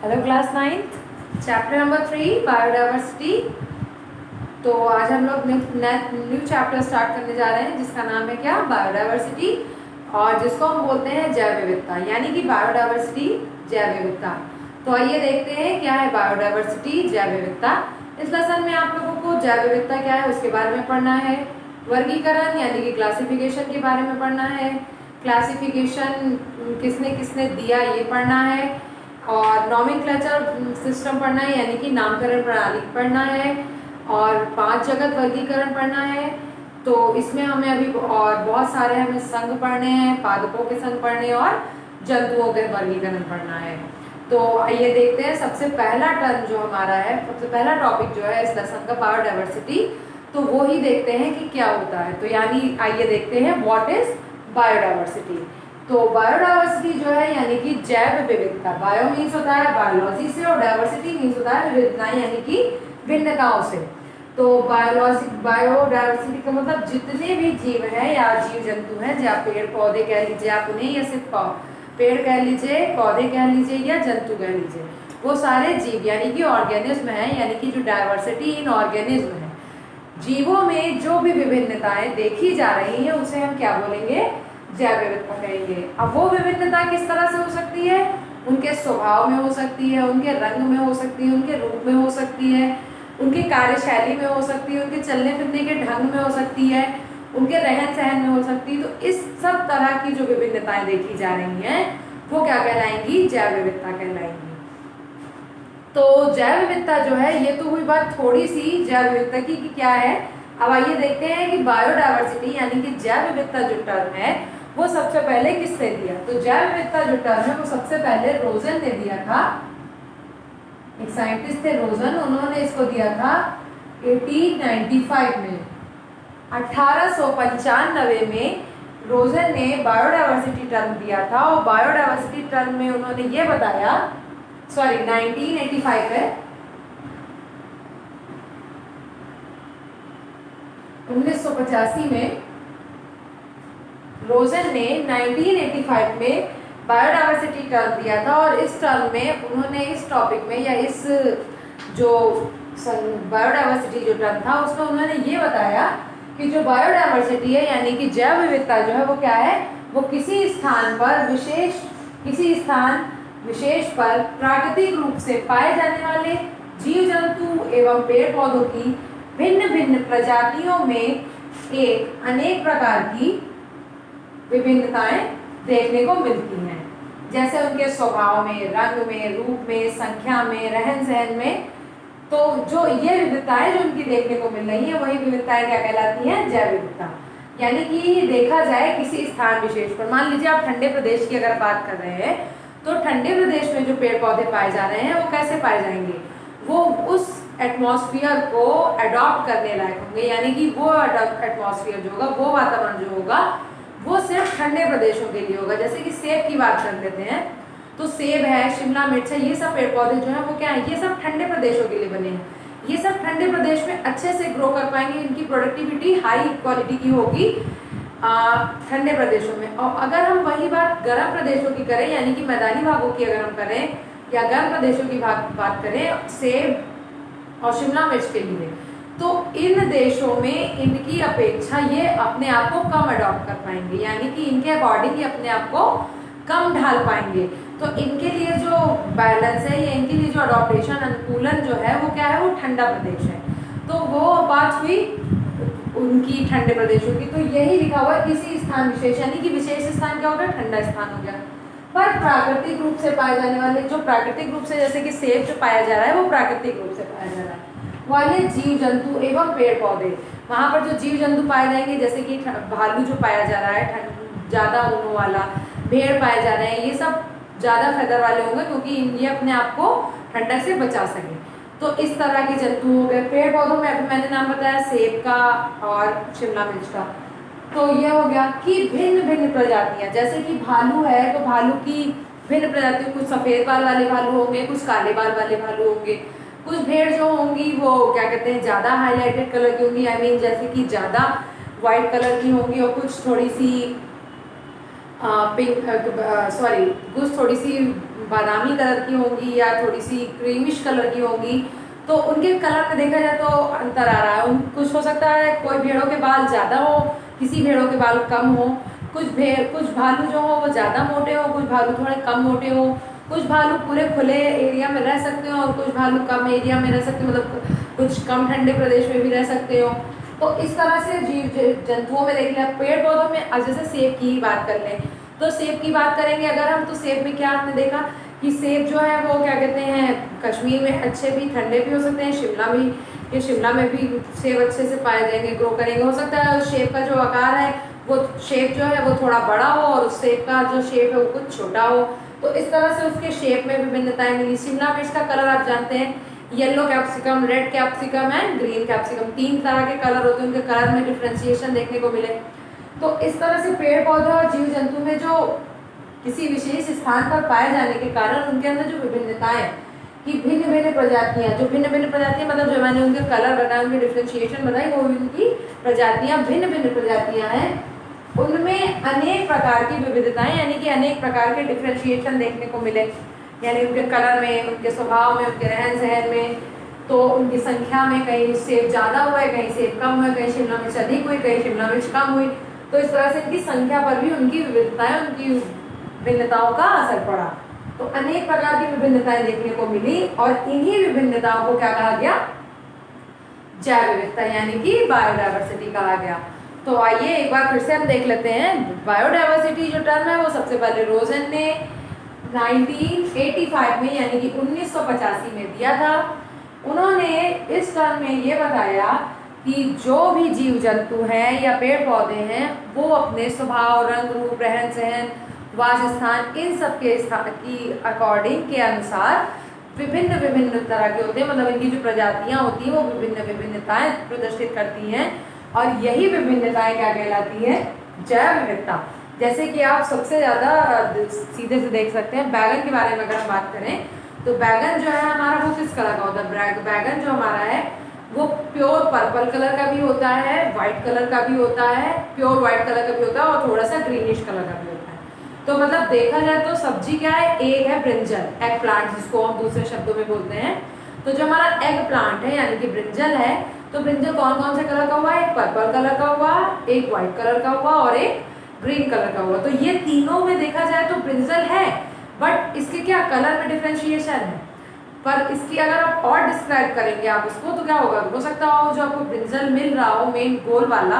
Hello class ninth, chapter number 3 biodiversity. तो आज हम लोग न्यू चैप्टर स्टार्ट करने जा रहे हैं जिसका नाम है क्या, बायोडाइवर्सिटी, और जिसको हम बोलते हैं जैव विविधता, यानी कि बायोडाइवर्सिटी जैव विविधता। तो आइए देखते हैं क्या है बायोडाइवर्सिटी जैव विविधता। इस लेसन में आप लोगों को जैव विविधता क्या है उसके बारे में पढ़ना है, वर्गीकरण यानी कि क्लासिफिकेशन के बारे में पढ़ना है, क्लासिफिकेशन किसने किसने दिया ये पढ़ना है, और नॉमेनक्लेचर सिस्टम पढ़ना है यानी कि नामकरण प्रणाली पढ़ना है, और 5 जगत वर्गीकरण पढ़ना है। तो इसमें हमें अभी और बहुत सारे हमें संघ पढ़ने हैं, पादपों के संघ पढ़ने और जंतुओं के वर्गीकरण पढ़ना है। तो आइए देखते हैं सबसे पहला टर्म जो हमारा है, सबसे पहला टॉपिक जो है इस लेसन का बायोडाइवर्सिटी, तो वो ही देखते हैं कि क्या होता है। तो यानी आइए देखते हैं व्हाट इज बायोडाइवर्सिटी। तो बायोडाइवर्सिटी जो है यानी कि जैव विविधता, बायो मीन्स होता है बायोलॉजी से और डाइवर्सिटी मीन्स होता है विविधता यानी कि भिन्नताओं से। तो बायोडाइवर्सिटी का मतलब जितने भी जीव हैं या जीव जंतु हैं, या पेड़ पौधे कह लीजिए आप उन्हें, या सिर्फ पेड़ कह लीजिए, पौधे कह लीजिए या जंतु कह लीजिए, वो सारे जीव यानी कि ऑर्गेनिज्म है, यानी कि जो डाइवर्सिटी इन ऑर्गेनिज्म है, जीवों में जो भी विभिन्नताएं देखी जा रही है उसे हम क्या बोलेंगे, जैव विविधता कहेंगे। अब वो विभिन्नता किस तरह से हो सकती है, उनके स्वभाव में हो सकती है, उनके रंग में हो सकती है, उनके रूप में हो सकती है, उनकी कार्यशैली में हो सकती है, उनके चलने फिरने के ढंग में हो सकती है, उनके रहन सहन में हो सकती है। तो इस सब तरह की जो विभिन्नताएं देखी जा रही हैं वो क्या कहलाएंगी, जैव विविधता कहलाएंगी। तो जैव विविधता जो है, ये तो हुई बात थोड़ी सी जैव विविधता की कि क्या है। अब आइए देखते हैं कि बायोडाइवर्सिटी यानी कि जैव विविधता जो टर्म है वो सबसे पहले किसने दिया। तो जैव विविधता जो टर्म है वो सबसे पहले रोजन ने दिया था, एक साइंटिस्ट थे रोजन, उन्होंने इसको दिया था 1895 में। 1895 में रोजन ने बायोडाइवर्सिटी टर्म दिया था, और बायोडाइवर्सिटी टर्म में उन्होंने ये बताया, सॉरी 1985 है, 1985 में रोजन ने 1985 में बायोडाइवर्सिटी टर्म दिया था। और इस टर्म में उन्होंने इस टॉपिक में या इस जो बायोडाइवर्सिटी जो टर्म था उसमें उन्होंने ये बताया कि जो बायोडाइवर्सिटी है यानी कि जैव विविधता जो है वो क्या है, वो किसी स्थान पर विशेष पर प्राकृतिक रूप से पाए जाने वाले जीव जंतु एवं पेड़ पौधों की भिन्न भिन्न प्रजातियों में एक अनेक प्रकार की विभिन्नताएं देखने को मिलती हैं, जैसे उनके स्वभाव में, रंग में, रूप में, संख्या में, रहन सहन में। तो जो ये विविधताएं जो उनकी देखने को मिल रही हैं वही विविधताएं क्या कहलाती हैं, जैव विविधता। यानी कि देखा जाए किसी स्थान विशेष पर, मान लीजिए आप ठंडे प्रदेश की अगर बात कर रहे हैं तो ठंडे प्रदेश में जो पेड़ पौधे पाए जा रहे हैं वो कैसे पाए जाएंगे, वो उस एटमॉस्फेयर को अडॉप्ट करने लायक होंगे, यानी कि वो एटमॉस्फेयर जो होगा, वो वातावरण जो होगा वो सिर्फ ठंडे प्रदेशों के लिए होगा। जैसे कि सेब की बात कर लेते हैं, तो सेब है, शिमला मिर्च है, ये सब पेड़ पौधे जो है वो क्या है, ये सब ठंडे प्रदेशों के लिए बने हैं। ये सब ठंडे प्रदेश में अच्छे से ग्रो कर पाएंगे, इनकी प्रोडक्टिविटी हाई क्वालिटी की होगी ठंडे प्रदेशों में। और अगर हम वही बात गर्म प्रदेशों की करें, यानी कि मैदानी भागों की अगर हम करें या गर्म प्रदेशों की बात करें सेब और शिमला मिर्च के लिए, तो इन देशों में इनकी अपेक्षा ये अपने आप को कम अडॉप्ट कर पाएंगे, यानी कि इनके अकॉर्डिंग ये अपने आप को कम ढाल पाएंगे। तो इनके लिए जो बैलेंस है या इनके लिए जो अडॉप्टेशन अनुकूलन जो है वो क्या है, वो ठंडा प्रदेश है। तो वो बात हुई उनकी ठंडे प्रदेशों की। तो यही लिखा हुआ है किसी स्थान विशेष, यानी कि विशेष स्थान क्या हो गया, ठंडा स्थान हो गया। पर प्राकृतिक रूप से पाए जाने वाले, जो प्राकृतिक रूप से जैसे कि सेब जो पाया जा रहा है वो प्राकृतिक रूप से पाया जा रहा है वाले जीव जंतु एवं पेड़ पौधे, वहां पर जो जीव जंतु पाए जाएंगे जैसे कि भालू जो पाया जा रहा है, ज्यादा ऊनों वाला, भेड़ पाए जा रहे हैं, ये सब ज्यादा फेदर वाले होंगे क्योंकि ये अपने आप को ठंडक से बचा सके। तो इस तरह के जंतु हो गए। पेड़ पौधों में अभी मैंने नाम बताया सेब का और शिमला मिर्च का। तो ये हो गया कि भिन्न भिन्न प्रजातियां, जैसे कि भालू है तो भालू की भिन्न प्रजातियों, कुछ सफेद बाल वाले भालू होंगे, कुछ काले बाल वाले भालू होंगे, कुछ भेड़ जो होंगी वो क्या कहते हैं ज्यादा हाईलाइटेड कलर की होंगी, आई मीन जैसे कि ज्यादा व्हाइट कलर की होंगी, और कुछ थोड़ी सी पिंक, सॉरी, कुछ थोड़ी सी बादामी कलर की होंगी या थोड़ी सी क्रीमिश कलर की होंगी। तो उनके कलर में देखा जाए तो अंतर आ रहा है। उन कुछ हो सकता है कोई भेड़ों के बाल ज़्यादा हो, किसी भेड़ों के बाल कम हो, कुछ भालू जो हो वो ज़्यादा मोटे हो, कुछ भालू थोड़े कम मोटे हो, कुछ भालू पूरे खुले एरिया में रह सकते हो और कुछ भालू कम एरिया में रह सकते हो, मतलब कुछ कम ठंडे प्रदेश में भी रह सकते हो। तो इस तरह से जीव जंतुओं में देख लें। पेड़ पौधों में जैसे सेब की ही बात कर लें, तो सेब की बात करेंगे अगर हम, तो सेब में क्या आपने देखा कि सेब जो है वो क्या कहते हैं, कश्मीर में अच्छे भी ठंडे भी हो सकते हैं, शिमला में भी सेब अच्छे से पाए जाएंगे, ग्रो करेंगे। हो सकता है सेब का जो आकार है वो शेप जो है वो थोड़ा बड़ा हो और उस सेब का जो शेप है वो कुछ छोटा हो। तो इस तरह से उसके शेप में विभिन्नताएं मिली। शिमला मिर्च का कलर आप जानते हैं, yellow capsicum, red capsicum and green capsicum, 3 तरह के कलर होते हैं, उनके कलर में डिफ्रेंसिएशन देखने को मिले। तो इस तरह से पेड़ पौधे और जीव जंतु में जो किसी विशेष स्थान पर पाए जाने के कारण उनके अंदर जो विभिन्नताएं कि भिन्न भिन्न प्रजातियां, जो भिन्न भिन्न प्रजातियां मतलब जो मैंने उनके कलर बनाए, उनके डिफ्रेंशिएशन बताई, वो उनकी प्रजातियां भिन्न भिन्न प्रजातियां हैं। उनमें अनेक प्रकार की विविधताएं यानी कि अनेक प्रकार के डिफ्रेंशिएशन देखने को मिले, यानी उनके कलर में, उनके स्वभाव में, उनके रहन सहन में। तो उनकी संख्या में कहीं सेब ज़्यादा हुए, कहीं सेब कम हुए, कहीं शिमला मिर्च अधिक हुई, कहीं शिमला मिर्च कम हुई। तो इस तरह से इनकी संख्या पर भी उनकी विविधताएं, उनकी भिन्नताओं का असर पड़ा। तो अनेक प्रकार की विभिन्नताएं देखने को मिली और इन्हीं विभिन्नताओं को क्या कहा गया, जैव विविधता यानी कि बायोडायवर्सिटी कहा गया। तो आइए एक बार फिर से हम देख लेते हैं। बायोडायवर्सिटी जो टर्म है वो सबसे पहले रोजन ने 1985 में यानी कि 1985 में दिया था। उन्होंने इस टर्म में ये बताया कि जो भी जीव जंतु हैं या पेड़ पौधे हैं वो अपने स्वभाव, रंग रूप, रहन सहन, वासस्थान, इन सब के की अकॉर्डिंग के अनुसार विभिन्न विभिन्न तरह के होते हैं, मतलब इनकी जो प्रजातियां होती हैं वो विभिन्न विभिन्नताएं प्रदर्शित करती हैं और यही विभिन्नताएं क्या कहलाती है, जैव विविधता। जैसे कि आप सबसे ज़्यादा सीधे से देख सकते हैं बैगन के बारे में अगर हम बात करें तो बैगन जो है हमारा वो किस कलर का होता है, बैगन जो हमारा है वो प्योर पर्पल कलर का भी होता है, व्हाइट कलर का भी होता है, प्योर व्हाइट कलर का भी होता है और थोड़ा सा ग्रीनिश कलर का भी होता है। तो मतलब देखा जाए तो सब्जी क्या है, एक है ब्रिंजल, एग प्लांट जिसको हम दूसरे शब्दों में बोलते हैं। तो जो हमारा एग प्लांट है यानी कि ब्रिंजल है, तो ब्रिंजल कौन कौन से कलर का हुआ, एक पर्पल कलर का हुआ, एक व्हाइट कलर का हुआ और एक ग्रीन कलर का हुआ। तो ये तीनों में देखा जाए तो ब्रिंजल है, बट इसके क्या कलर में डिफ्रेंशिएशन है। पर इसकी अगर आप और डिस्क्राइब करेंगे आप उसको तो क्या होगा, हो सकता हो जो आपको ब्रिंजल मिल रहा हो मेन गोल वाला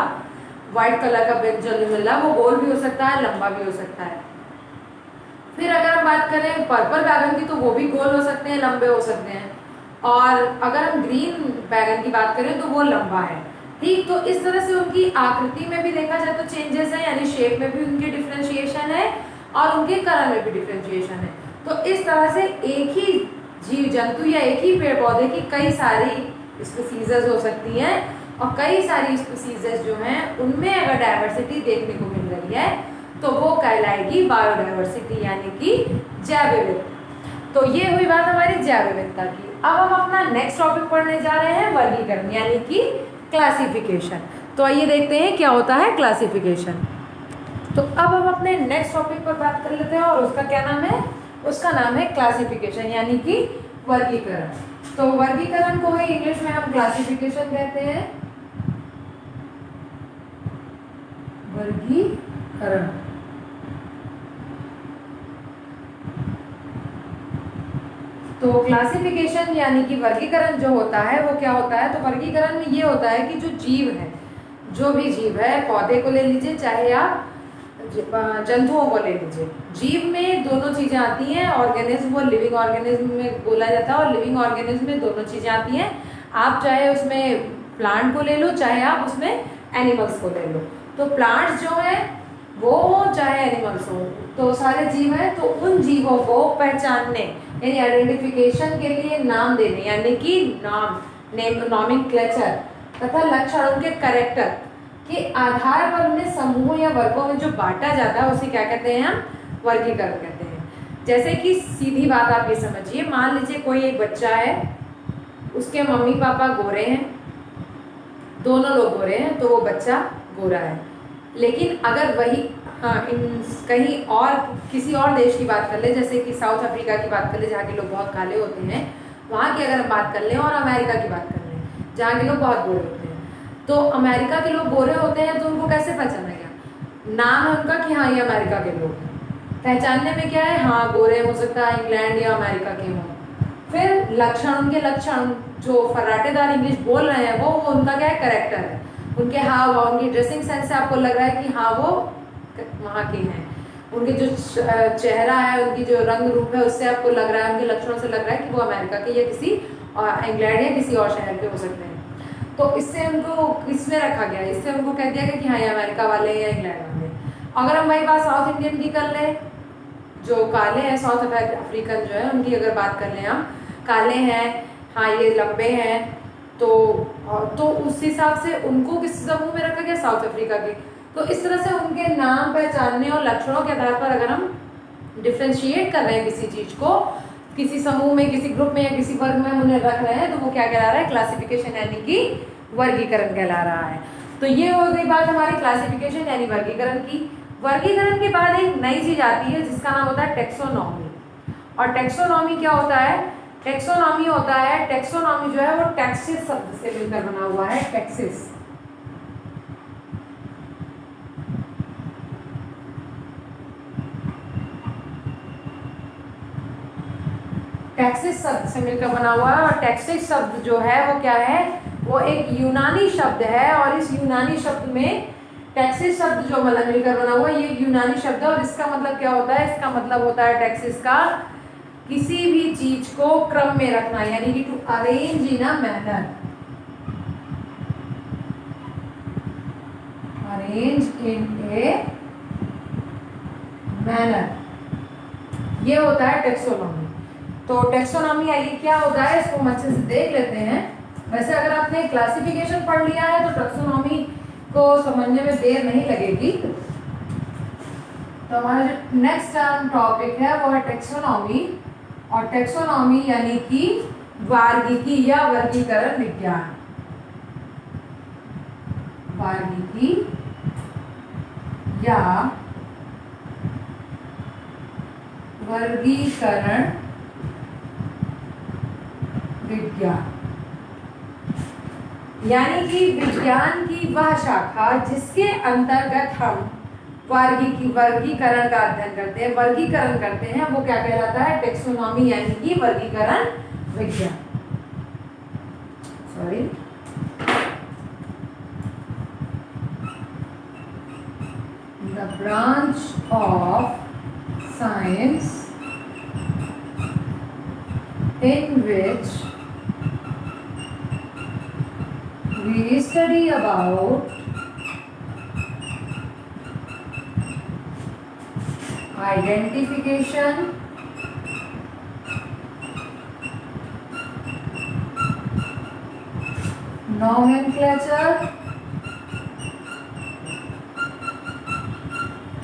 व्हाइट कलर का ब्रिंजल मिल रहा है वो गोल भी हो सकता है, लंबा भी हो सकता है। फिर अगर हम बात करें पर्पल बैगन की तो वो भी गोल हो सकते हैं, लंबे हो सकते हैं। और अगर हम ग्रीन बैगन की बात करें तो वो लंबा है। ठीक, तो इस तरह से उनकी आकृति में भी देखा जाए तो चेंजेस है, यानी शेप में भी उनके डिफ्रेंशिएशन है और उनके कलर में भी डिफ्रेंशिएशन है। तो इस तरह से एक ही जीव जंतु या एक ही पेड़ पौधे की कई सारी स्पीसीज हो सकती हैं और कई सारी स्पीसीज जो हैं उनमें अगर डायवर्सिटी देखने को मिल रही है तो वो कहलाएगी बायोडायवर्सिटी यानी कि जैव विविधता। तो ये हुई बात हमारी जैव विविधता की। अब हम अपना नेक्स्ट टॉपिक पढ़ने जा रहे हैं वर्गीकरण यानी कि क्लासिफिकेशन। तो आइए देखते हैं क्या होता है क्लासिफिकेशन। तो अब हम अपने नेक्स्ट टॉपिक पर बात कर लेते हैं और उसका क्या नाम है, उसका नाम है क्लासिफिकेशन यानी कि वर्गीकरण। तो वर्गीकरण को ही इंग्लिश में हम क्लासिफिकेशन कहते हैं, वर्गीकरण। तो क्लासिफिकेशन यानी कि वर्गीकरण जो होता है वो क्या होता है, तो वर्गीकरण में ये होता है कि जो जीव है, जो भी जीव है, पौधे को ले लीजिए चाहे आप जंतुओं को ले लीजिए, जीव में दोनों चीज़ें आती हैं, ऑर्गेनिज्म और लिविंग ऑर्गेनिज्म में बोला जाता है और लिविंग ऑर्गेनिज्म में दोनों चीज़ें आती हैं। आप चाहे उसमें प्लांट को ले लो चाहे आप उसमें एनिमल्स को ले लो। तो प्लांट्स जो है वो चाहे एनिमल्स हो तो सारे जीव हैं, तो उन जीवों को पहचानने यानी आइडेंटिफिकेशन के लिए नाम देने यानी कि नॉमेनक्लेचर तथा लक्षण उनके कैरेक्टर के आधार पर उन्हें समूह या वर्गों में जो बांटा जाता है उसे क्या कहते हैं, हम वर्गीकरण कहते हैं। जैसे कि सीधी बात आप ये समझिए, मान लीजिए कोई एक बच्चा है, उसके मम्मी पापा गोरे हैं, दोनों लोग गोरे हैं, तो वो बच्चा गोरा है। लेकिन अगर वही हाँ कहीं और किसी और देश की बात कर ले, जैसे कि साउथ अफ्रीका की बात कर ले जहाँ के लोग बहुत काले होते हैं, वहाँ की अगर हम बात कर लें, और अमेरिका की बात कर लें जहाँ के लोग बहुत गोरे होते हैं, तो अमेरिका के लोग गोरे होते हैं तो उनको कैसे पहचाना गया? नाम है उनका कि हाँ ये अमेरिका के लोग हैं। पहचानने में क्या है? हाँ गोरे, हो सकता है इंग्लैंड या अमेरिका के हों। फिर लक्षण, उनके लक्षण जो फर्राटेदार इंग्लिश बोल रहे हैं वो उनका क्या है? कैरेक्टर है। उनके हाव भाव, उनकी ड्रेसिंग सेंस से आपको लग रहा है कि हाँ वो वहाँ के हैं। उनके जो चेहरा है, उनकी जो रंग रूप है, उससे आपको लग रहा है, उनके लक्षणों से लग रहा है कि वो अमेरिका के या किसी इंग्लैंड या किसी और शहर के हो सकते हैं। तो इससे उनको किसमें रखा गया? इससे उनको कह दिया गया कि हाँ ये अमेरिका वाले या इंग्लैंड वाले। अगर हम वही बात साउथ इंडियन की कर लें, जो काले हैं साउथ अफ्रीकन जो है उनकी अगर बात कर लें, हम काले हैं, हाँ ये लंबे हैं, तो उस हिसाब से उनको किस समूह में रखा गया? साउथ अफ्रीका के। तो इस तरह से उनके नाम पहचानने और लक्षणों के आधार पर अगर हम डिफ्रेंशिएट कर रहे हैं किसी चीज को, किसी समूह में, किसी ग्रुप में या किसी वर्ग में हम उन्हें रख रहे हैं, तो वो क्या कहला रहा है? क्लासिफिकेशन यानी कि वर्गीकरण कहला रहा है। तो ये हो गई बात हमारी क्लासिफिकेशन यानी वर्गीकरण की। वर्गीकरण के बाद एक नई चीज आती है जिसका नाम होता है टेक्सोनॉमी। और टेक्सोनॉमी क्या होता है? टेक्सोनॉमी होता है, टेक्सोनॉमी जो है वो टैक्सिस शब्द से मिलकर बना हुआ है। टैक्सिस, टैक्सिस शब्द से मिलकर बना हुआ है। और टैक्सिस शब्द जो है वो क्या है? वो एक यूनानी शब्द है। और इस यूनानी शब्द में टैक्सिस शब्द जो मिलकर बना हुआ है, ये यूनानी शब्द है। और इसका मतलब क्या होता है? इसका मतलब होता है टैक्सिस का किसी भी चीज को क्रम में रखना, यानी कि to arrange in a manner, arrange in a manner, ये होता है टेक्सोनॉमी। तो टेक्सोनॉमी आइए क्या होता है इसको हम अच्छे से देख लेते हैं। वैसे अगर आपने क्लासिफिकेशन पढ़ लिया है तो टेक्सोनॉमी को समझने में देर नहीं लगेगी। तो हमारा जो नेक्स्ट टॉपिक है वो है टेक्सोनॉमी। और टेक्सोनॉमी यानी कि वार्गीकी या वर्गीकरण विज्ञान, वार्गीकी या वर्गीकरण विज्ञान, यानी कि विज्ञान की वह शाखा जिसके अंतर्गत हम वर्गीकरण का अध्ययन करते हैं, वर्गीकरण करते हैं, वो क्या कहलाता है? टेक्सोनॉमी यानी कि वर्गीकरण विज्ञान। Sorry, the branch of science in which we study about identification, nomenclature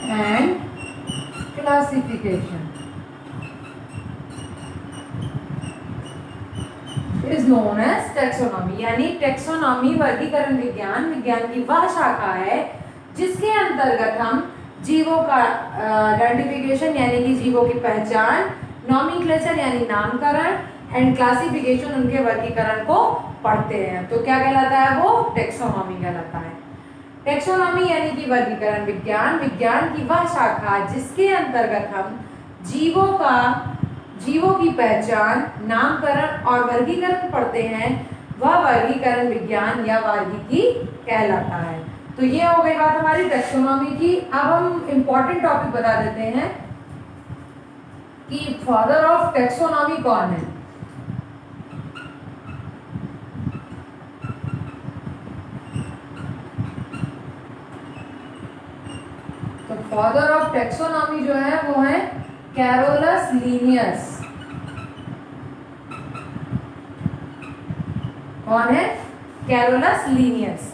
and classification is known as taxonomy। यानी टेक्सोनॉमी वर्गीकरण विज्ञान, विज्ञान की वह शाखा है जिसके अंतर्गत हम जीवों का आइडेंटिफिकेशन यानी कि जीवों की पहचान, नॉमेनक्लेचर यानी नामकरण एंड क्लासिफिकेशन उनके वर्गीकरण को पढ़ते हैं। तो क्या कहलाता है? वो टेक्सोनॉमी कहलाता है। टेक्सोनॉमी यानी कि वर्गीकरण विज्ञान, विज्ञान की वह शाखा जिसके अंतर्गत हम जीवों की पहचान, नामकरण और वर्गीकरण पढ़ते हैं, वह वर्गीकरण विज्ञान या वर्गीकी कहलाता है। तो ये हो गई बात हमारी टेक्सोनॉमी की। अब हम इंपॉर्टेंट टॉपिक बता देते हैं कि फादर ऑफ टेक्सोनॉमी कौन है। तो फादर ऑफ टेक्सोनॉमी जो है वो है कैरोलस लीनियस। कौन है? कैरोलस लीनियस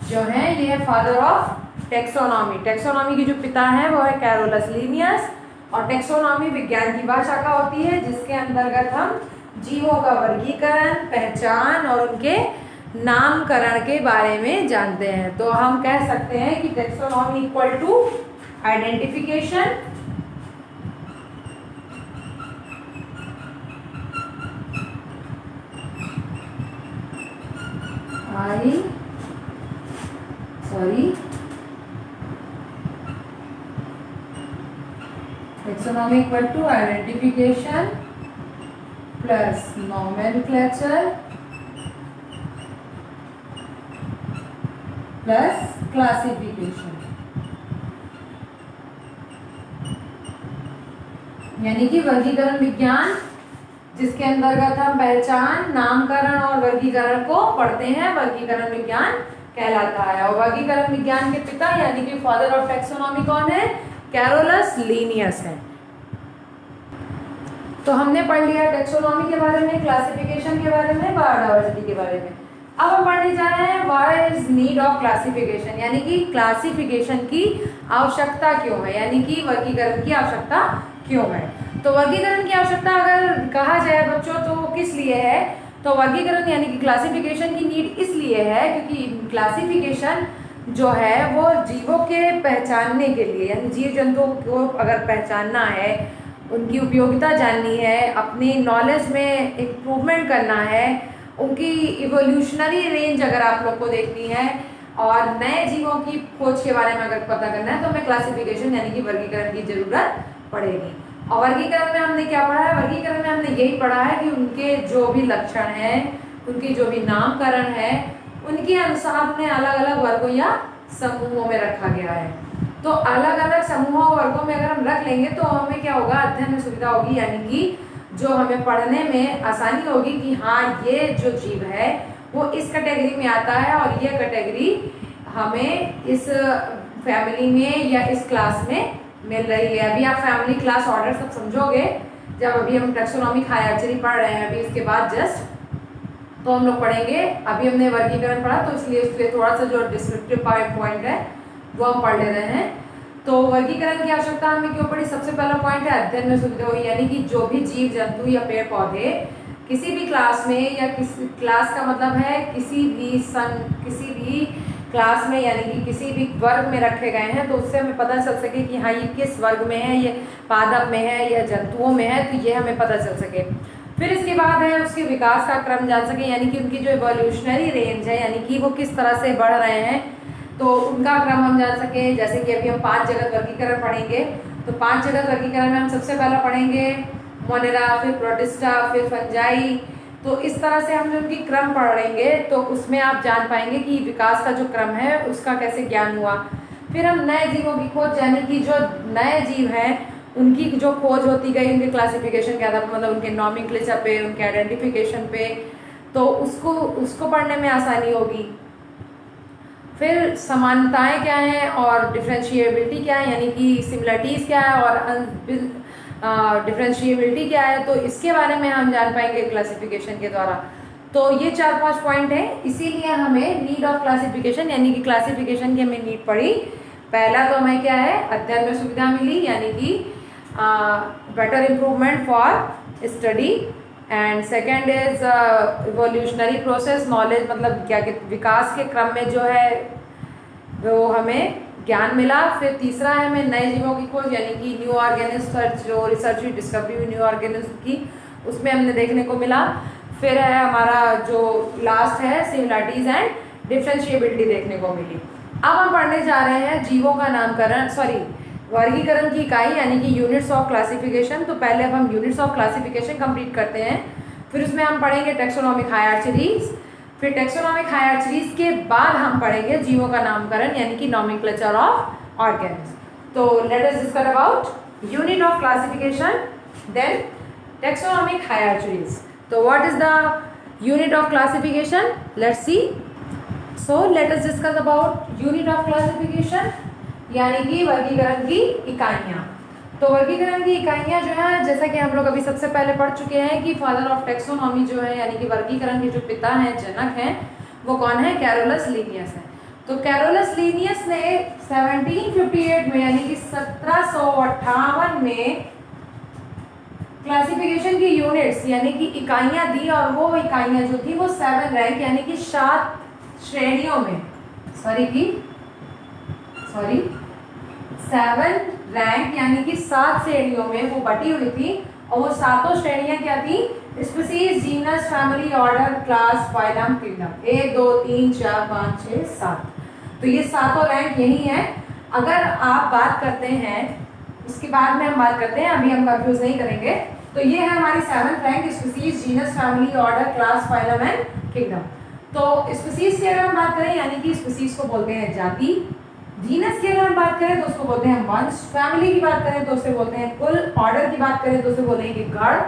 जो है ये है फादर ऑफ टेक्सोनॉमी। टेक्सोनॉमी के जो पिता हैं वो है कैरोलस लीनियस। और टेक्सोनॉमी विज्ञान की वह शाखा होती है जिसके अंतर्गत हम जीवों का वर्गीकरण, पहचान और उनके नामकरण के बारे में जानते हैं। तो हम कह सकते हैं कि taxonomy equal to identification, taxonomy equal to identification plus nomenclature plus classification, यानी कि वर्गीकरण विज्ञान जिसके अंतर्गत हम पहचान, नामकरण और वर्गीकरण को पढ़ते हैं, वर्गीकरण विज्ञान कहलाता है। और वर्गीकरण विज्ञान के पिता यानी कि फादर ऑफ टैक्सोनॉमी कौन है? कैरोलस लीनियस है। तो हमने पढ़ लिया टैक्सोनॉमी के बारे में, क्लासिफिकेशन के बारे में, बायोडायवर्सिटी के बारे में। अब हम पढ़ने जा रहे हैं why is need of classification, यानी कि क्लासिफिकेशन की आवश्यकता क्यों है, यानी कि वर्गीकरण की आवश्यकता क्यों है। तो वर्गीकरण की आवश्यकता अगर कहा जाए बच्चों तो किस लिए है? तो वर्गीकरण यानी कि क्लासिफिकेशन की नीड इसलिए है क्योंकि क्लासिफिकेशन जो है वो जीवों के पहचानने के लिए, यानी जीव जंतुओं को अगर पहचानना है, उनकी उपयोगिता जाननी है, अपनी नॉलेज में इम्प्रूवमेंट करना है, उनकी इवोल्यूशनरी रेंज अगर आप लोग को देखनी है और नए जीवों की खोज के बारे में अगर पता करना है तो हमें क्लासिफिकेशन यानी कि वर्गीकरण की जरूरत पड़ेगी। और वर्गीकरण में हमने क्या पढ़ा है? वर्गीकरण में हमने यही पढ़ा है कि उनके जो भी लक्षण हैं, उनकी जो भी नामकरण है, उनके अनुसार उन्हें अलग अलग वर्गों या समूहों में रखा गया है। तो अलग अलग समूहों और वर्गों में अगर हम रख लेंगे तो हमें क्या होगा? अध्ययन में सुविधा होगी, यानी कि जो हमें पढ़ने में आसानी होगी कि हाँ ये जो जीव है वो इस कैटेगरी में आता है और ये कैटेगरी हमें इस फैमिली में या इस क्लास में मिल रही है। अभी आप फैमिली क्लास ऑर्डर सब समझोगे जब अभी हम टैक्सोनॉमिक हायरार्की पढ़ रहे हैं अभी इसके बाद जस्ट, तो हम लोग पढ़ेंगे। अभी हमने वर्गीकरण पढ़ा तो इसलिए थोड़ा सा जो डिस्क्रिप्टिव पॉइंट है वो हम पढ़ ले रहे हैं। तो वर्गीकरण की आवश्यकता हमें क्यों पड़ी? सबसे पहला पॉइंट है अध्ययन में सुविधा हुई, यानी कि जो भी जीव जंतु या पेड़ पौधे किसी भी क्लास में या किसी क्लास का मतलब है किसी भी क्लास में यानी कि किसी भी वर्ग में रखे गए हैं तो उससे हमें पता चल सके कि हाँ ये किस वर्ग में है, ये पादप में है या जंतुओं में है, तो ये हमें पता चल सके। फिर इसके बाद है उसके विकास का क्रम जान सके, यानी कि उनकी जो इवोल्यूशनरी रेंज है, यानी कि वो किस तरह से बढ़ रहे हैं तो उनका क्रम हम जान सके। जैसे कि अभी हम 5 जगत वर्गीकरण पढ़ेंगे तो 5 जगत वर्गीकरण में हम सबसे पहला पढ़ेंगे मोनेरा, फिर प्रोटिस्टा, फिर फंजाई। तो इस तरह से हम जो उनकी क्रम पढ़ेंगे तो उसमें आप जान पाएंगे कि विकास का जो क्रम है उसका कैसे ज्ञान हुआ। फिर हम नए जीवों की खोज, यानी कि जो नए जीव हैं उनकी जो खोज होती गई, उनके क्लासिफिकेशन के आधार पर, मतलब उनके नॉमेनक्लेचर पे, उनके आइडेंटिफिकेशन पे, तो उसको पढ़ने में आसानी होगी। फिर समानताएं क्या हैं और डिफरेंशिएबिलिटी क्या है, यानी कि सिमिलरिटीज़ क्या है और डिफरेंशिएबिलिटी क्या है, तो इसके बारे में हम जान पाएंगे क्लासिफिकेशन के द्वारा। तो ये 4-5 पॉइंट है, इसीलिए हमें नीड ऑफ क्लासिफिकेशन यानी कि क्लासिफिकेशन की हमें नीड पड़ी। पहला तो हमें क्या है? अध्ययन में सुविधा मिली, यानी कि better improvement for study. And second is evolutionary process, knowledge मतलब क्या कि विकास के क्रम में जो है वो हमें ज्ञान मिला। फिर तीसरा है हमें नए जीवों की खोज, यानी कि न्यू ऑर्गेनिज्म सर्च, जो रिसर्च हुई, डिस्कवरी हुई न्यू ऑर्गेनिज्म की, उसमें हमने देखने को मिला। फिर है हमारा जो लास्ट है सिमिलरिटीज एंड डिफरेंशिएबिलिटी देखने को मिली। अब हम पढ़ने जा रहे हैं जीवों का नामकरण, वर्गीकरण की इकाई यानी कि यूनिट्स ऑफ क्लासिफिकेशन। तो पहले अब हम यूनिट्स ऑफ क्लासिफिकेशन कंप्लीट करते हैं, फिर उसमें हम पढ़ेंगे टैक्सोनॉमिक हायरार्कीज, फिर टैक्सोनॉमिक हायरार्कीज के बाद हम पढ़ेंगे जीवों का नामकरण यानी कि नोमेनक्लेचर ऑफ ऑर्गेनिज्म। तो let us discuss about unit of classification then taxonomic hierarchies. तो what is the unit of classification? Let's see. So let us discuss about unit of classification यानी कि वर्गीकरण की इकाइयाँ। तो वर्गीकरण की इकाइयाँ जो है, जैसा कि हम लोग अभी सबसे पहले पढ़ चुके हैं कि फादर ऑफ टैक्सोनॉमी जो है यानी कि वर्गीकरण के जो पिता हैं, जनक हैं, वो कौन है? कैरोलस लीनियस है। तो कैरोलस लीनियस ने 1758 में यानी कि 1758 में क्लासिफिकेशन की यूनिट्स यानी कि इकाइयाँ दी, और वो इकाइयाँ जो थी वो 7 रैंक यानी कि 7 श्रेणियों में 7 रैंक यानी कि 7 श्रेणियों में वो बटी हुई थी, और वो सातों श्रेणियां क्या थी? Species, genus, family, order, class, phylum, kingdom. 1 2 3 4 5 6 7। तो ये सातों रैंक यही है। अगर आप बात करते हैं, इसके बाद में हम बात करते हैं, अभी हम कंफ्यूज नहीं करेंगे। तो ये है हमारी 7th rank, species, genus, family, order, class, phylum and kingdom. तो स्पीसीज की अगर हम बात करें यानी कि स्पीसीज को बोलते हैं जाति, जीनस की अगर हम बात करें तो उसको बोलते हैं वंश, फैमिली की बात करें तो उसे बोलते हैं कुल, ऑर्डर की बात करें तो उसे बोलेंगे गण,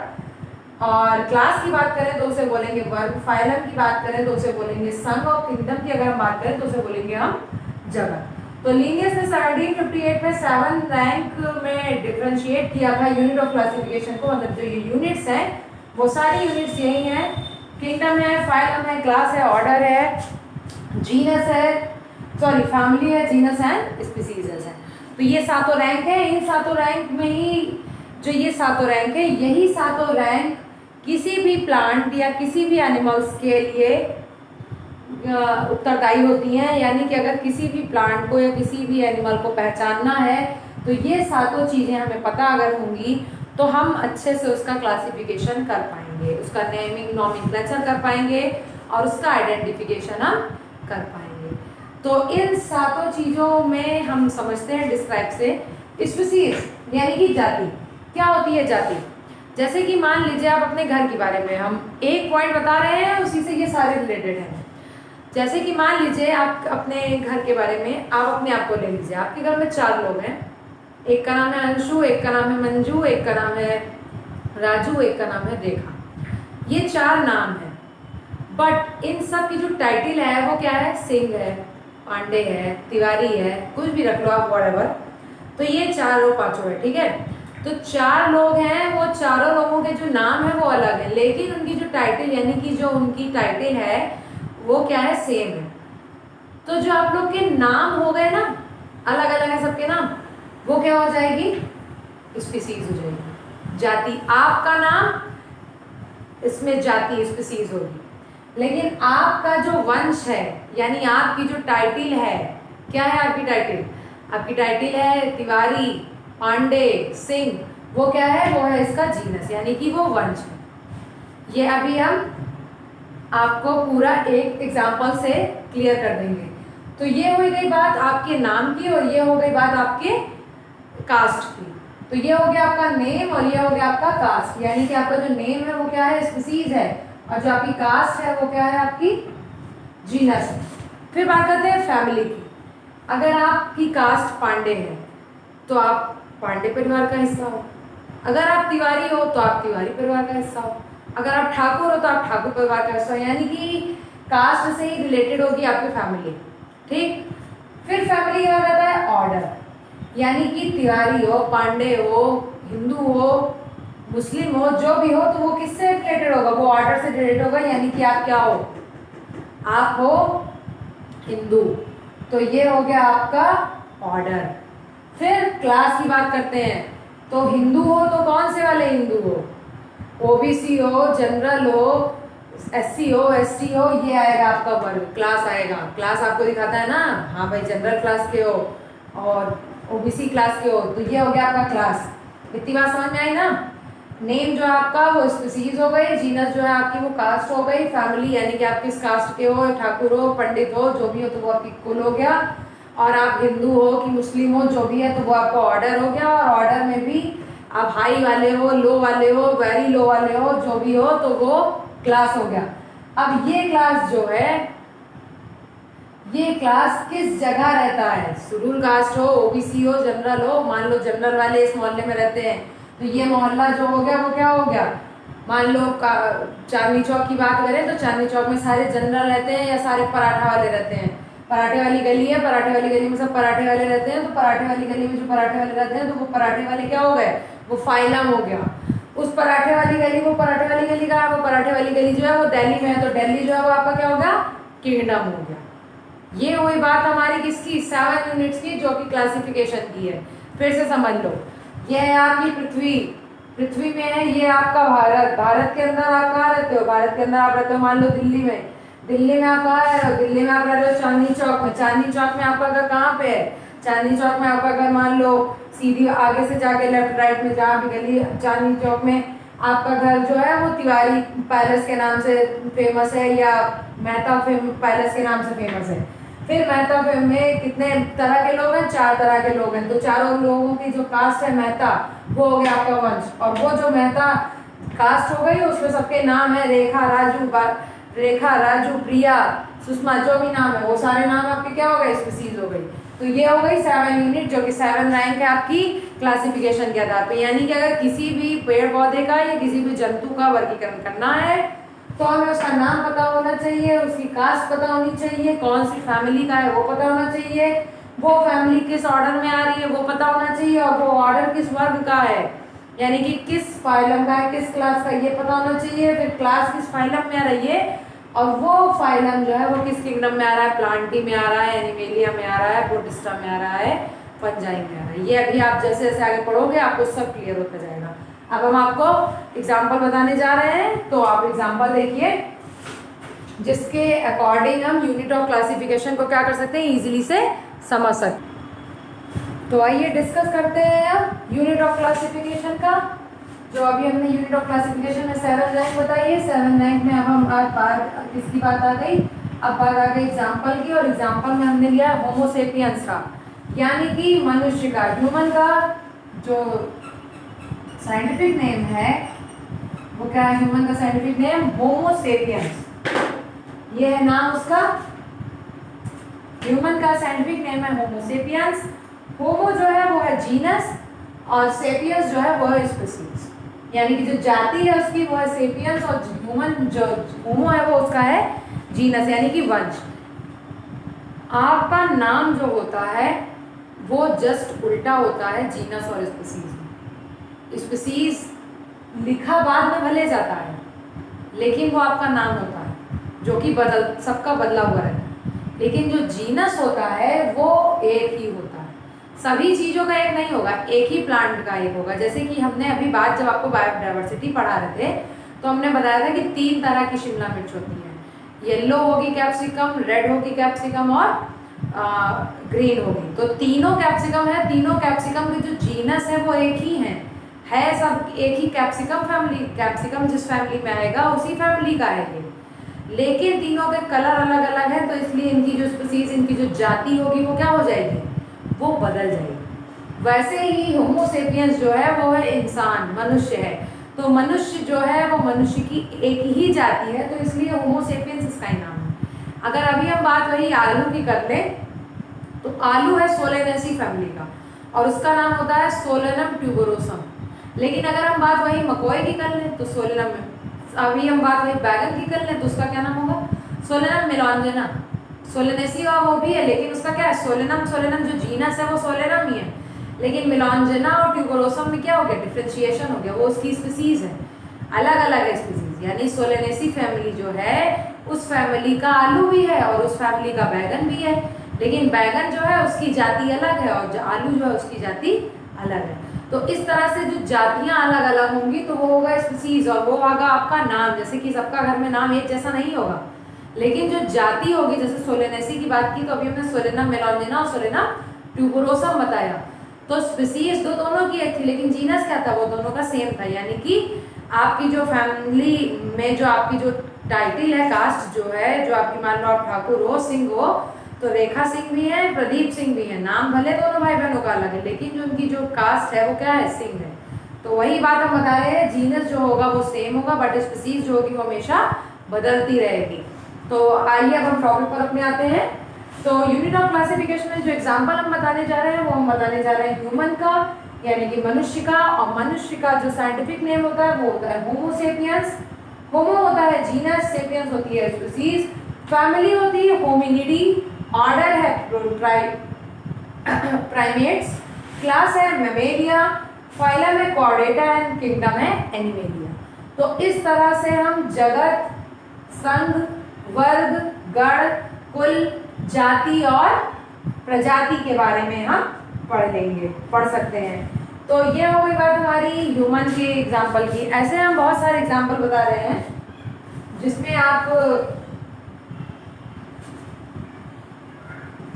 और क्लास की बात करें तो उसे बोलेंगे वर्ग, फाइलम की बात करें तो उसे बोलेंगे संघ, और किंगडम की अगर हम बात करें तो उसे बोलेंगे हम जगत। तो लीनियस ने 1758 में 7 रैंक में डिफरेंशिएट किया था यूनिट ऑफ क्लासिफिकेशन को, मतलब जो ये यूनिट्स हैं वो सारी यूनिट्स यही हैं, किंगडम है, फाइलम है, क्लास है, ऑर्डर है, जीनस है, सॉरी फैमिली है, जीनस एंड स्पीसीज है। तो ये सातों रैंक है। इन सातों रैंक में ही जो ये सातों रैंक है, यही सातों रैंक किसी भी प्लांट या किसी भी एनिमल्स के लिए उत्तरदायी होती हैं। यानी कि अगर किसी भी प्लांट को या किसी भी एनिमल को पहचानना है तो ये सातों चीज़ें हमें पता अगर होंगी तो हम अच्छे से उसका क्लासिफिकेशन कर पाएंगे, उसका नेमिंग नॉमेनक्लेचर कर पाएंगे और उसका आइडेंटिफिकेशन हम कर पाएंगे। तो इन सातों चीज़ों में हम समझते हैं डिस्क्राइब से स्पीसीज यानी कि जाति। क्या होती है जाति? जैसे कि मान लीजिए आप अपने घर के बारे में, हम एक पॉइंट बता रहे हैं उसी से ये सारे रिलेटेड हैं। जैसे कि मान लीजिए आप अपने घर के बारे में, आप अपने आप को ले लीजिए। आपके घर में 4 लोग हैं, एक का नाम है अंशु, एक का नाम है मंजू, एक का नाम है राजू, एक का नाम है रेखा। ये 4 नाम है, बट इन सब की जो टाइटल है वो क्या है? सिंह है, पांडे है, तिवारी है, कुछ भी रख लो आप, व्हाटएवर। तो ये 4 और 5 है, ठीक है। तो 4 लोग हैं, वो चारों लोगों के जो नाम है वो अलग है, लेकिन उनकी जो टाइटल यानी कि जो उनकी टाइटल है वो क्या है? सेम है। तो जो आप लोग के नाम हो गए ना, अलग अलग है सबके नाम, वो क्या हो जाएगी? स्पीसीज हो जाएगी, जाति। आपका नाम इसमें जाति स्पीसीज होगी, लेकिन आपका जो वंश है यानी आपकी जो टाइटल है, क्या है आपकी टाइटल? आपकी टाइटल है तिवारी, पांडे, सिंह, वो क्या है? वो है इसका जीनस यानी कि वो वंश है। ये अभी हम आपको पूरा एक एग्जाम्पल से क्लियर कर देंगे। तो ये हो गई बात आपके नाम की, और ये हो गई बात आपके कास्ट की। तो ये हो गया आपका नेम और ये हो गया आपका कास्ट, यानी कि आपका जो नेम है वो क्या है? स्पीसीज है, और जो आपकी कास्ट है वो क्या है? आपकी जीनस है। फिर बात करते हैं फैमिली की। अगर आपकी कास्ट पांडे है तो आप पांडे परिवार का हिस्सा हो, अगर आप तिवारी हो तो आप तिवारी परिवार का हिस्सा हो, अगर आप ठाकुर हो तो आप ठाकुर परिवार का हिस्सा हो, यानी कि कास्ट से ही रिलेटेड होगी आपकी फैमिली, ठीक। फिर फैमिली क्या रहता है? ऑर्डर, यानी कि तिवारी हो, पांडे हो, हिंदू हो, मुस्लिम हो, जो भी हो, तो वो किससे रिलेटेड होगा? वो ऑर्डर से रिलेटेड होगा, यानी कि आप क्या हो? आप हो हिंदू। तो ये हो गया आपका ऑर्डर। फिर क्लास की बात करते हैं, तो हिंदू हो तो कौन से वाले हिंदू हो? ओबीसी हो, जनरल हो, एससी हो, एसटी हो, ये आएगा आपका वर्ग, क्लास आएगा। क्लास आपको दिखाता है ना, हाँ भाई जनरल क्लास के हो और ओबीसी क्लास के हो, तो ये हो गया आपका क्लास। इतनी बात समझ में आई ना? नेम जो है आपका वो स्पीसीज हो गई, जीनस जो है आपकी वो कास्ट हो गई, फैमिली यानी कि आप किस कास्ट के हो, ठाकुर हो, पंडित हो, जो भी हो तो वो आपकी कुल हो गया, और आप हिंदू हो कि मुस्लिम हो जो भी है तो वो आपका ऑर्डर हो गया, और ऑर्डर में भी आप हाई वाले हो, लो वाले हो, वेरी लो वाले हो, जो भी हो तो वो क्लास हो गया। अब ये क्लास जो है, ये क्लास किस जगह रहता है? शेड्यूल कास्ट हो, ओबीसी हो, जनरल हो। मान लो जनरल वाले इस मोहल्ले में रहते हैं, तो ये मोहल्ला जो हो गया वो क्या हो गया? मान लो चांदनी चौक की बात करें तो चांदनी चौक में सारे जनरल रहते हैं या सारे पराठा वाले रहते हैं? पराठे वाली गली है, पराठे वाली गली में सब पराठे वाले रहते हैं, तो पराठे वाली गली में जो पराठे वाले रहते हैं तो वो पराठे वाले क्या हो गए? वो फाइलम हो गया। उस पराठे वाली गली, वो पराठे वाली गली का, वो पराठे वाली गली जो है वो दिल्ली में है, तो दिल्ली जो है वो आपका क्या हो गया? किंगडम हो गया। ये हुई बात हमारी किसकी? 7 यूनिट्स की, जो कि क्लासिफिकेशन की है। फिर से समझ लो, ये है आपकी पृथ्वी, पृथ्वी में है ये आपका भारत, भारत के अंदर आप कहाँ रहते हो? भारत के अंदर आप रहते हो मान लो दिल्ली में, दिल्ली में आप कहाँ रह रहे हो? दिल्ली में आप रह रहे हो चांदनी चौक में, चांदनी चौक में आपका घर कहाँ पे है? चांदनी चौक में आपका घर मान लो सीधी आगे से जाके लेफ्ट राइट में जहाँ भी गली, चांदनी चौक में आपका घर जो है वो तिवारी पैलेस के नाम से फेमस है या मेहता पैलेस के नाम से फेमस है। फिर मेहता में कितने तरह के लोग हैं? 4 तरह के लोग हैं। तो चारों लोगों की जो कास्ट है मेहता, वो हो गया आपका वंश। और वो जो मेहता कास्ट हो गई उसमें सबके नाम है रेखा, राजू, प्रिया, सुषमा, जो भी नाम है वो सारे नाम आपके क्या हो गए? स्पीसीज हो गई। तो ये हो गई 7 यूनिट, जो कि 7 रैंक है आपकी क्लासिफिकेशन के आधार पे। यानी कि अगर किसी भी पेड़ पौधे का या किसी भी जंतु का वर्गीकरण करना है तो हमें उसका नाम पता होना चाहिए, उसकी कास्ट पता होनी चाहिए, कौन सी फैमिली का है वो पता होना चाहिए, वो फैमिली किस ऑर्डर में आ रही है वो पता होना चाहिए, और वो ऑर्डर किस वर्ग का है यानी कि किस फाइलम का है, किस क्लास का, ये पता होना चाहिए। फिर क्लास किस फाइलम में आ रही है और वो फाइलम जो है वो किस किंगडम में आ रहा है, प्लांटी में आ रहा है, एनिमेलिया में आ रहा है, प्रोटिस्टा में आ रहा है, फंजाई में आ रहा है। ये अभी आप जैसे जैसे आगे पढ़ोगे आपको सब क्लियर होता जाएगा। अब हम आपको एग्जाम्पल बताने जा रहे हैं, तो आप एग्जाम्पल देखिए जिसके अकॉर्डिंग हम यूनिट ऑफ क्लासिफिकेशन को क्या कर सकते हैं, इजीली से समझ सकते हैं। तो आइए डिस्कस करते हैं अब यूनिट ऑफ क्लासिफिकेशन का। जो अभी हमने यूनिट ऑफ क्लासिफिकेशन में 7 रैंक बताई है, 7 रैंक में अब हम किसकी बात आ गई? अब बात आ गई एग्जाम्पल की, और एग्जाम्पल में हमने लिया होमोसेपियंस का, यानी कि मनुष्य का, ह्यूमन का जो साइंटिफिक नेम है वो क्या है? ह्यूमन का साइंटिफिक नेम होमोसेपियंस, ये है नाम उसका। ह्यूमन का साइंटिफिक नेम है होमोसेपियंस। होमो जो है वो है जीनस और सेपियंस जो है वो है स्पीसीज, यानी कि जो जाति है उसकी वो है सेपियंस और ह्यूमन जो होमो है वो उसका है जीनस यानी कि वंश। आपका नाम जो होता है वो जस्ट उल्टा होता है जीनस और स्पीसीज में। स्पीसीज लिखा बाद में भले जाता है लेकिन वो आपका नाम होता है जो कि सबका बदला हुआ रहता है, लेकिन जो जीनस होता है वो एक ही होता है। सभी चीज़ों का एक नहीं होगा, एक ही प्लांट का एक होगा। जैसे कि हमने अभी बात जब आपको बायोडाइवर्सिटी पढ़ा रहे थे तो हमने बताया था कि 3 तरह की शिमला मिर्च होती है, येलो होगी कैप्सिकम, रेड होगी कैप्सिकम और ग्रीन होगी। तो तीनों कैप्सिकम है, तीनों कैप्सिकम के जो जीनस है वो एक ही है सब एक ही कैप्सिकम फैमिली, कैप्सिकम जिस फैमिली में आएगा उसी फैमिली का है ये, लेकिन तीनों के कलर अलग अलग है। तो इसलिए इनकी जो स्पीसीज, इनकी जो जाति होगी वो क्या हो जाएगी? वो बदल जाएगी। वैसे ही होमोसेपियंस जो है वो है इंसान, मनुष्य है। तो मनुष्य जो है वो मनुष्य की एक ही जाति है, तो इसलिए होमोसेपियंस इसका ही नाम है। अगर अभी हम बात वही आलू की कर ले तो आलू है सोलेनेसी फैमिली का और उसका नाम होता है सोलेनम ट्यूबरोसम। लेकिन अगर हम बात वही मकोई की कर लें तो सोलेनम, अभी हम बात वही बैगन की कर लें तो उसका क्या नाम होगा? सोलेनम मेलॉन्जेना। सोलेनेसी का वो भी है लेकिन उसका क्या है? सोलेनम। सोलेनम जो जीनस है वो सोलेनम ही है, लेकिन मेलॉन्जेना और ट्यूबरोसम में क्या हो गया? डिफ्रेंशिएशन हो गया, वो उसकी स्पीसीज है, अलग अलग है स्पीसीज। यानी सोलेनेसी फैमिली जो है उस फैमिली का आलू भी है और उस फैमिली का बैगन भी है, लेकिन बैगन जो है उसकी जाति अलग है और जो आलू जो है उसकी जाति अलग है। तो इस तरह से जो जातियां अलग अलग होंगी तो वो होगा स्पीसीज और वो होगा आपका नाम। जैसे कि सबका घर में नाम एक जैसा नहीं होगा, लेकिन जो जाति होगी, जैसे सोलेनेसी की बात की तो अभी हमने सोलेनम मेलॉन्जेना और सोलेनम ट्यूबरोसम बताया। तो स्पीसीज दोनों की एक थी लेकिन जीनस क्या था? वो दोनों का सेम था। यानी कि आपकी जो फैमिली में जो आपकी जो टाइटल है, कास्ट जो है, जो आपकी मान लो आप ठाकुर हो, सिंह हो, तो रेखा सिंह भी है, प्रदीप सिंह भी है। नाम भले दोनों भाई बहनों का अलग है लेकिन जो उनकी जो कास्ट है वो क्या है? सिंह है। तो वही बात हम बता रहे हैं, जीनस जो होगा वो सेम होगा बट स्पीसीज जो होगी वो हमेशा बदलती रहेगी। तो आइए अब हम टॉपिक पर अपने आते हैं। तो यूनिट ऑफ क्लासिफिकेशन में जो एग्जाम्पल हम बताने जा रहे हैं वो हम बताने जा रहे हैं ह्यूमन का, यानी कि मनुष्य का। और मनुष्य का जो साइंटिफिक नेम होता है वो होता है होमोसेपियंस। होमो होता है जीनस, सेपियंस होती है स्पीसीज, फैमिली होती है होमिनिडी, ऑर्डर है प्राइमेट्स, क्लास है मैमेलिया, फाइलम है कॉर्डेटा एंड किंगडम है एनिमेलिया। तो इस तरह से हम जगत, संघ, वर्ग, गण, कुल, जाति और प्रजाति के बारे में हम पढ़ सकते हैं। तो ये हो गई बात हमारी ह्यूमन के एग्जाम्पल की। ऐसे हम बहुत सारे एग्जाम्पल बता रहे हैं जिसमें आप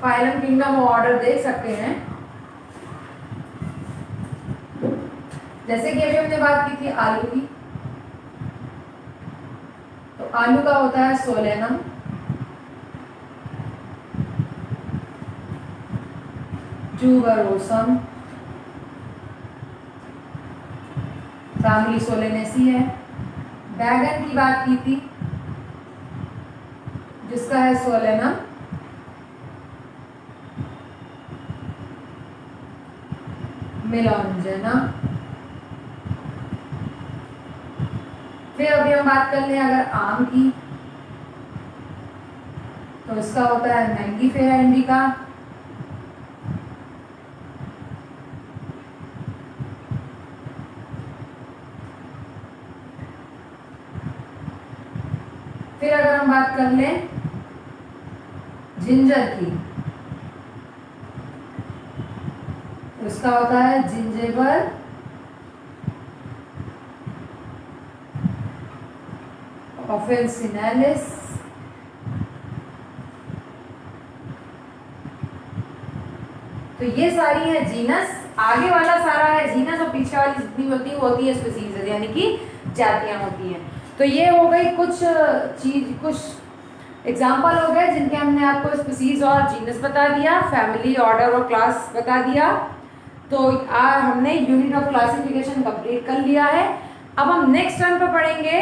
फाइलम, किंगडम और ऑर्डर देख सकते हैं। जैसे कि अभी हमने बात की थी आलू की, तो आलू का होता है सोलेनम, ट्यूबरोसम, फैमिली सोलेनेसी है। बैगन की बात की थी जिसका है सोलेनम, मेलॉन्जेना। फिर अभी हम बात कर लें अगर आम की, तो इसका होता है मैंगीफेरा इंडिका, फिर अगर हम बात कर लें जिंजर की, तो इसका होता है जिंजेबर ऑफिसिनालिस। तो ये सारी है जीनस, आगे वाला सारा है जीनस और पीछे वाली जितनी होती है वो होती है स्पीसीज, यानी कि जातियां होती हैं। तो ये हो गई कुछ एग्जाम्पल हो गए जिनके हमने आपको स्पीसीज और जीनस बता दिया, फैमिली, ऑर्डर और क्लास बता दिया। तो हमने यूनिट ऑफ क्लासिफिकेशन कंप्लीट कर लिया है। अब हम नेक्स्ट टर्म पर पढ़ेंगे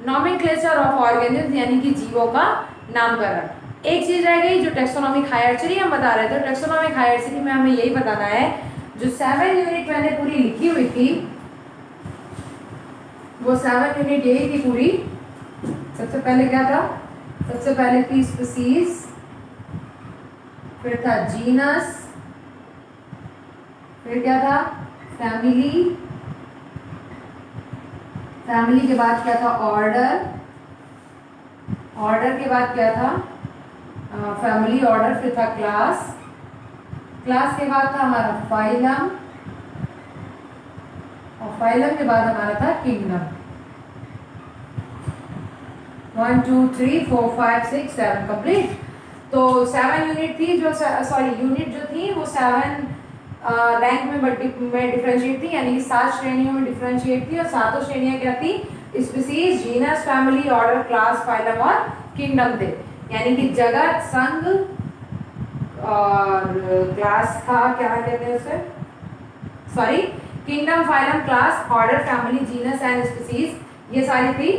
नॉमेनक्लेचर ऑफ ऑर्गेनिज्म, यानी कि जीवों का नामकरण। एक चीज रह गई जो टेक्सोनॉमिक हायरार्ची हम बता रहे थे। टेक्सोनॉमिक हायरार्ची में हमें यही बताना है, जो 7 यूनिट मैंने पूरी लिखी हुई थी वो 7 यूनिट यही थी पूरी। सबसे पहले क्या था? सबसे पहले थी स्पीसीज, फिर था जीनस, फिर क्या था? फैमिली, फैमिली के बाद क्या था? ऑर्डर, ऑर्डर के बाद क्या था? फैमिली ऑर्डर, फिर था क्लास, क्लास के बाद था हमारा फाइलम, और फाइलम के बाद हमारा था किंगडम। 1 2 3 4 5 6 7 कंप्लीट। तो 7 यूनिट थी जो यूनिट जो थी वो 7 रैंक में डिफरेंशिएट थी, यानी कि 7 श्रेणियों में डिफरेंशिएट थी। और सातों श्रेणियां क्या थी? Species, genus, family, order, class, phylum और किंगडम थे। यानी कि जगत, संघ और क्लास था, क्या कहते हैं उसे, sorry, kingdom, phylum, class, order, family, genus and species, ये सारी थी।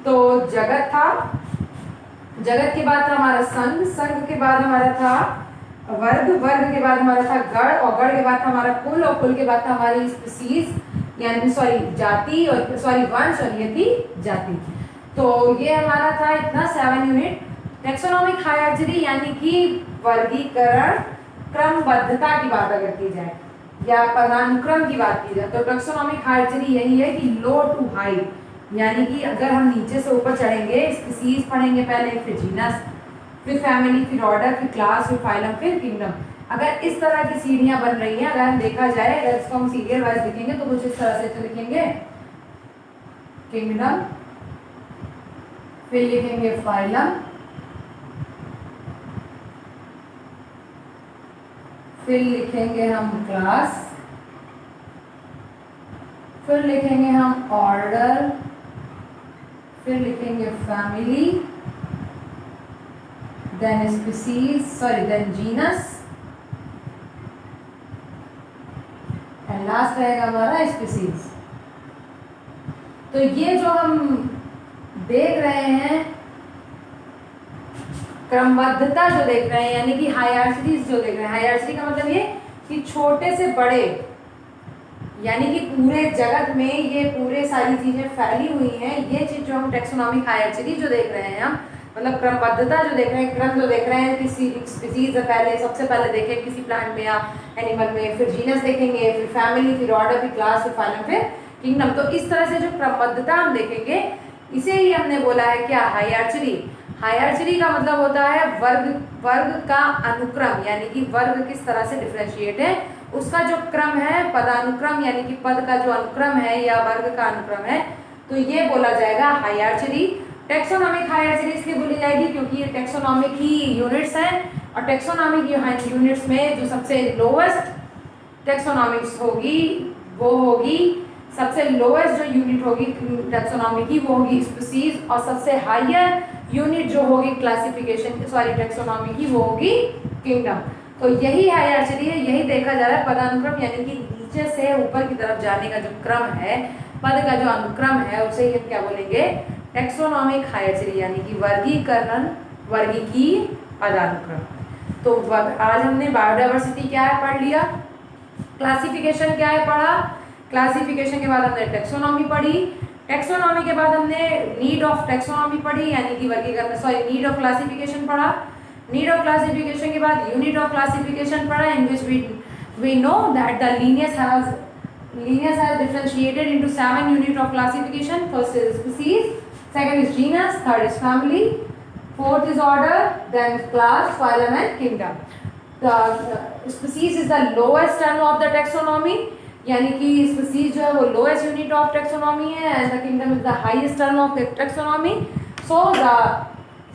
तो जगत था, जगत के बाद था हमारा संघ, संघ के बाद हमारा था वर्ग, वर्ग के बाद हमारा था गण, और गण के बाद था हमारा कुल, और कुल के बाद था हमारी स्पीसीज, यानी सॉरी जाति, और सॉरी वंश, और ये थी जाति। तो ये हमारा था इतना 7 यूनिट। टेक्सोनॉमिक हायरार्ची यानी कि वर्गीकरण क्रमबद्धता की बात अगर की जाए या पदानुक्रम की बात की जाए, तो टेक्सोनॉमिक हायरार्ची यही है कि लो टू हाई, यानी कि अगर हम नीचे से ऊपर चढ़ेंगे, स्पीसीज पढ़ेंगे पहले, फिर जीनस, फिर फैमिली, फिर ऑर्डर, फिर क्लास, फिर फाइलम, फिर किंगडम। अगर इस तरह की सीढ़ियां बन रही हैं, अगर हम देखा जाए, अगर इसको हम सीरियल वाइज लिखेंगे तो कुछ इस तरह से तो लिखेंगे किंगडम, फिर लिखेंगे फाइलम, फिर लिखेंगे हम क्लास, फिर लिखेंगे हम ऑर्डर, फिर लिखेंगे family, then species, sorry then genus, and last रहेगा हमारा स्पीसीज। तो ये जो हम देख रहे हैं, क्रमबद्धता जो देख रहे हैं, यानी कि हायरार्कीज जो देख रहे हैं, हायरार्की का मतलब ये कि छोटे से बड़े, यानी कि पूरे जगत में ये पूरे सारी चीजें फैली हुई हैं। ये चीज जो हम टेक्सोनॉमिक हायरार्की जो देख रहे हैं, हम मतलब क्रमबद्धता जो देख रहे हैं, क्रम जो देख रहे हैं, किसी स्पीसीज पहले सबसे पहले देखें किसी प्लांट में या एनिमल में, फिर जीनस देखेंगे, फिर फैमिली, फिर ऑर्डर, फिर क्लास, फिर फाइलम, फिर किंगडम। तो इस तरह से जो क्रमबद्धता हम देखेंगे, इसे ही हमने बोला है क्या? हायरार्की। हायरार्की का मतलब होता है वर्ग का अनुक्रम, यानी कि वर्ग किस तरह से डिफरेंशिएट है, उसका जो क्रम है, पदानुक्रम, यानी कि पद का जो अनुक्रम है या वर्ग का अनुक्रम है, तो ये बोला जाएगा हायरार्की। टेक्सोनॉमिक हायरार्की इसलिए बोली जाएगी क्योंकि ये टेक्सोनॉमिक ही यूनिट्स हैं, और टेक्सोनॉमिक यूनिट्स में जो सबसे लोवेस्ट टेक्सोनॉमिक्स होगी वो होगी, सबसे लोएस्ट जो यूनिट होगी टेक्सोनॉमी की वो होगी स्पीसीज, और सबसे हायर यूनिट जो होगी क्लासिफिकेशन सॉरी टेक्सोनॉमी की वो होगी किंगडम। तो यही हायरार्ची है, यही देखा जा रहा है पदानुक्रम, यानी कि नीचे से ऊपर की तरफ जाने का जो क्रम है, पद का जो अनुक्रम है उसे हम क्या बोलेंगे, टेक्सोनॉमिक हायरार्ची, यानी कि वर्गीकरण वर्गीकीय पदानुक्रम। तो आज हमने बायोडायवर्सिटी क्या है पढ़ लिया, क्लासिफिकेशन क्या है पढ़ा, क्लासिफिकेशन के बाद हमने टेक्सोनॉमी पढ़ी, टेक्सोनॉमी के बाद हमने नीड ऑफ टेक्सोनॉमी पढ़ी, यानी कि वर्गीकरण सॉरी नीड ऑफ क्लासिफिकेशन पढ़ा, नीड ऑफ क्लासिफिकेशन के बाद यूनिट ऑफ क्लासिफिकेशन पढ़ा, इन विच we know that the Linnaeus has differentiated into 7 unit of classification. First is species, second is genus, third is family, fourth is order, then class, phylum and kingdom. The species is the lowest term of the taxonomy, यानी कि species जो है वो lowest unit of taxonomy है, and the kingdom is the highest term of taxonomy. So the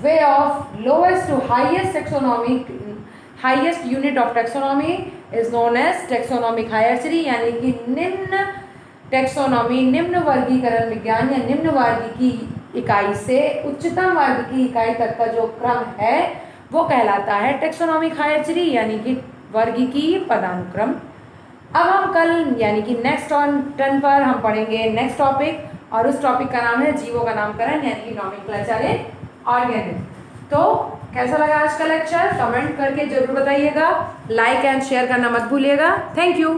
way of lowest to highest taxonomy, highest unit of taxonomy is known as taxonomic hierarchy, यानी कि निम्न taxonomy, निम्न वर्गीकरण विज्ञान या निम्न वर्गीकी इकाई से उच्चतम वर्गीकी इकाई तक का जो क्रम है वो कहलाता है टेक्सोनॉमिक हायरार्ची, यानी कि वर्गीकीय पदानुक्रम। अब हम कल यानी कि नेक्स्ट टर्न पर हम पढ़ेंगे नेक्स्ट टॉपिक, और उस टॉपिक का नाम है जीवों का नामकरण, यानी कि नॉमेनक्लेचर इन ऑर्गेनिज्म। तो कैसा लगा आज का लेक्चर, कमेंट करके जरूर बताइएगा, लाइक एंड शेयर करना मत भूलिएगा। Thank you.